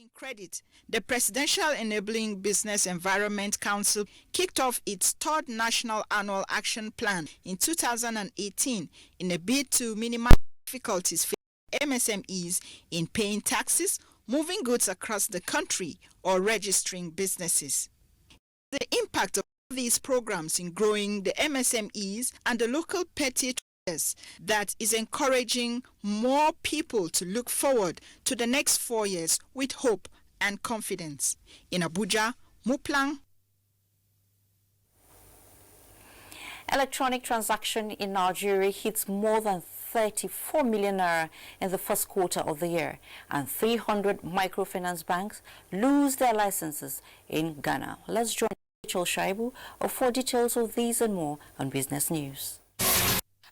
In credit, the Presidential Enabling Business Environment Council kicked off its third National Annual Action Plan in 2018 in a bid to minimize difficulties facing MSMEs in paying taxes, moving goods across the country, or registering businesses. The impact of these programs in growing the MSMEs and the local petty traders that is encouraging more people to look forward to the next 4 years with hope and confidence. In Abuja, Muplang. Electronic transaction in Nigeria hits more than 34 million naira in the first quarter of the year, and 300 microfinance banks lose their licenses in Ghana. Let's join Rachel Shaibu for details of these and more on Business News.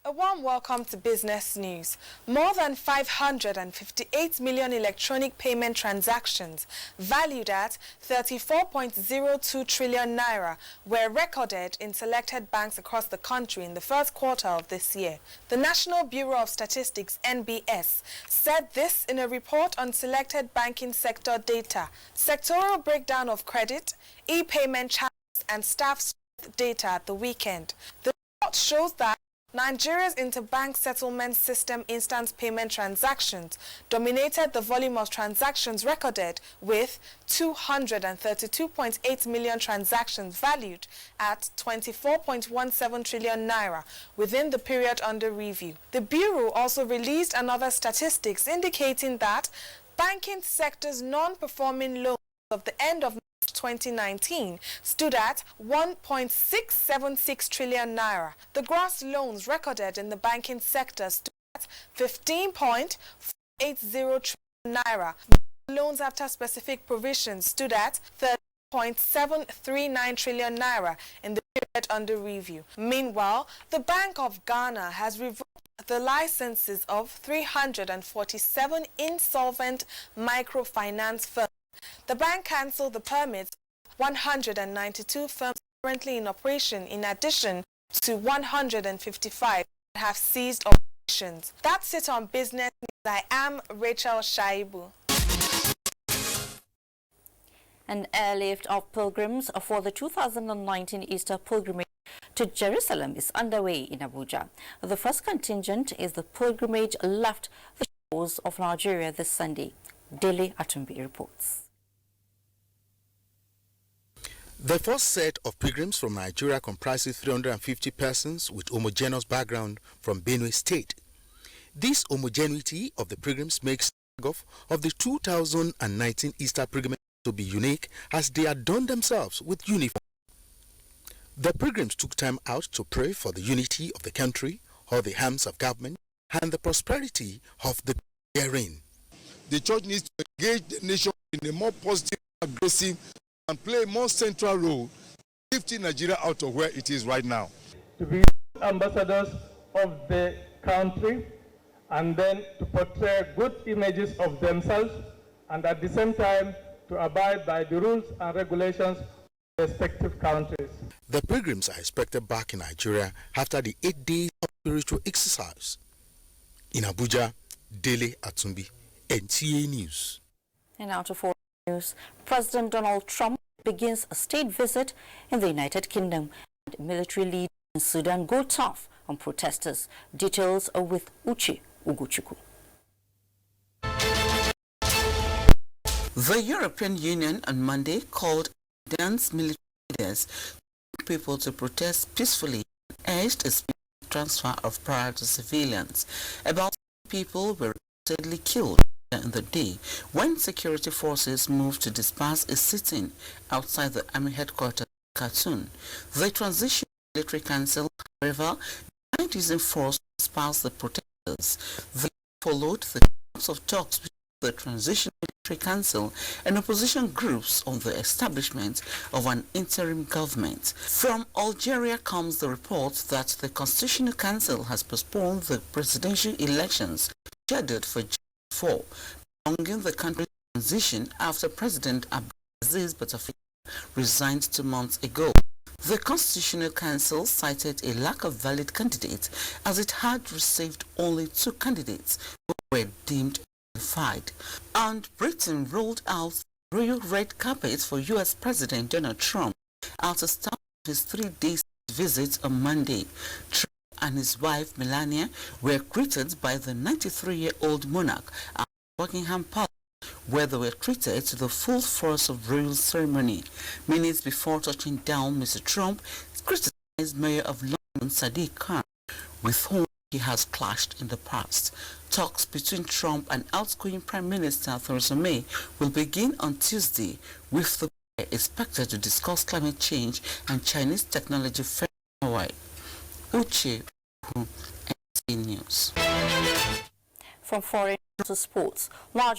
A warm welcome to Business News. More than 558 million electronic payment transactions valued at 34.02 trillion naira were recorded in selected banks across the country in the first quarter of this year. The National Bureau of Statistics, NBS, said this in a report on selected banking sector data, sectoral breakdown of credit, e-payment channels and staff data at the weekend. The report shows that Nigeria's interbank settlement system instant payment transactions dominated the volume of transactions recorded, with 232.8 million transactions valued at 24.17 trillion naira within the period under review. The Bureau also released another statistics indicating that banking sector's non-performing loans of the end of 2019 stood at 1.676 trillion naira. The gross loans recorded in the banking sector stood at 15.480 trillion naira. Loans after specific provisions stood at 30.739 trillion naira in the period under review. Meanwhile, the Bank of Ghana has revoked the licenses of 347 insolvent microfinance firms. The bank cancelled the permits of 192 firms currently in operation, in addition to 155 that have ceased operations. That's it on Business News. I am Rachel Shaibu. An airlift of pilgrims for the 2019 Easter pilgrimage to Jerusalem is underway in Abuja. The first contingent is the pilgrimage left the shores of Nigeria this Sunday. Dele Atumbi reports. The first set of pilgrims from Nigeria comprises 350 persons with homogeneous background from Benue State. This homogeneity of the pilgrims makes of the 2019 Easter pilgrimage to be unique, as they adorn themselves with uniform. The pilgrims took time out to pray for the unity of the country, all the arms of government, and the prosperity of the therein. The church needs to engage the nation in a more positive, aggressive, and play a more central role, lifting Nigeria out of where it is right now. To be ambassadors of the country, and then to portray good images of themselves, and at the same time to abide by the rules and regulations of respective countries. The pilgrims are expected back in Nigeria after the 8 days of spiritual exercise. In Abuja, Dele Atumbi, NTA News. And now to foreign news. President Donald Trump begins a state visit in the United Kingdom. Military leaders in Sudan go tough on protesters. Details are with Uche Ugochukwu. The European Union on Monday called Sudan's military leaders people to protest peacefully and urged a speedy transfer of power to civilians. About people were reportedly killed in the day when security forces moved to disperse a sit-in outside the army headquarters in Khartoum. The Transition Military Council, however, denied using force to disperse the protesters. They followed the course of talks between the Transition Military Council and opposition groups on the establishment of an interim government. From Algeria comes the report that the Constitutional Council has postponed the presidential elections scheduled for June 4, prolonging the country's transition after President Abdelaziz Bouteflika resigned 2 months ago. The Constitutional Council cited a lack of valid candidates as it had received only 2 candidates who were deemed fight. And Britain rolled out the royal red carpet for U.S. President Donald Trump at the start of his 3-day visit on Monday. Trump and his wife Melania were greeted by the 93-year-old monarch at Buckingham Palace, where they were treated to the full force of royal ceremony. Minutes before touching down, Mr. Trump criticized Mayor of London Sadiq Khan, with whom he has clashed in the past. Talks between Trump and outgoing Prime Minister Theresa May will begin on Tuesday, with the pair expected to discuss climate change and Chinese technology further away. Uche, NTA News. From foreign to sports, while